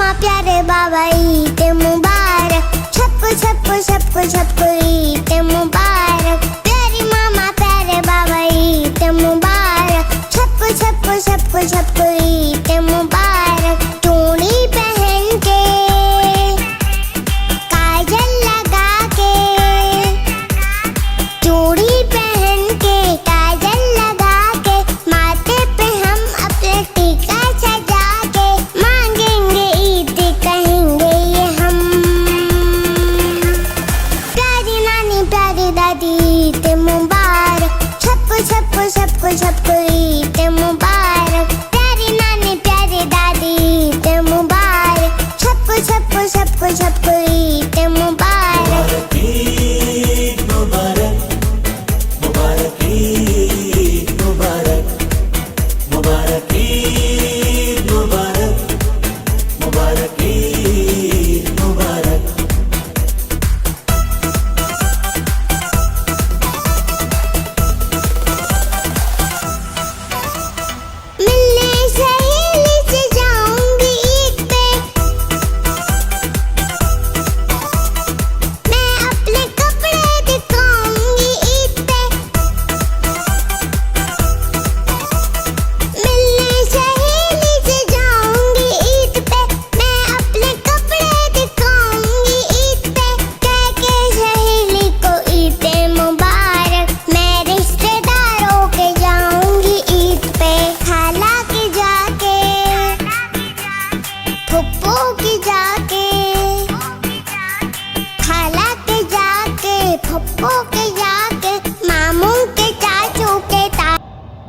मामा प्यारे बाबा ईद मुबारक। छप्पू छप्पू छप्पू छप्पू ईद मुबारक। प्यारे मामा प्यारे बाबा ईद मुबारक। छप्पू छप्पू छप्पू छप्पू ईद मुबारक। चूड़ी पहन के काजल लगा के, चूड़ी पहन के काजल लगा के, माथे पे हम अपने टीका सजा के, मांगेंगे ईद कहेंगे ये हम। प्यारी नानी प्यारी दादी ईद मुबारक। छप्पू छप्पू छप्पू छप्पू ईद मुबारक। प्यारी नानी प्यारी दादी ईद मुबारक। छप्पू छप्पू छप्पू छप्पू ईद मुबारक। ईद मुबारक, मुबारक ईद मुबारक, मुबारक ईद मुबारक, मुबारक ईद मुबारक। मिलने सहेली से जाऊंगी ईद पे, मैं अपने कपड़े दिखाऊंगी ईद पे। मिलने सहेली से जाऊंगी ईद पे, मैं अपने कपड़े दिखाऊंगी ईद पे। कह के सहेली को ईद मुबारक, मैं रिश्तेदारों के जाऊंगी ईद पे। खाला के जाके, फुप्पो की जाके, खाला के जाके, फुप्पो के जाके, मामू के चाचू के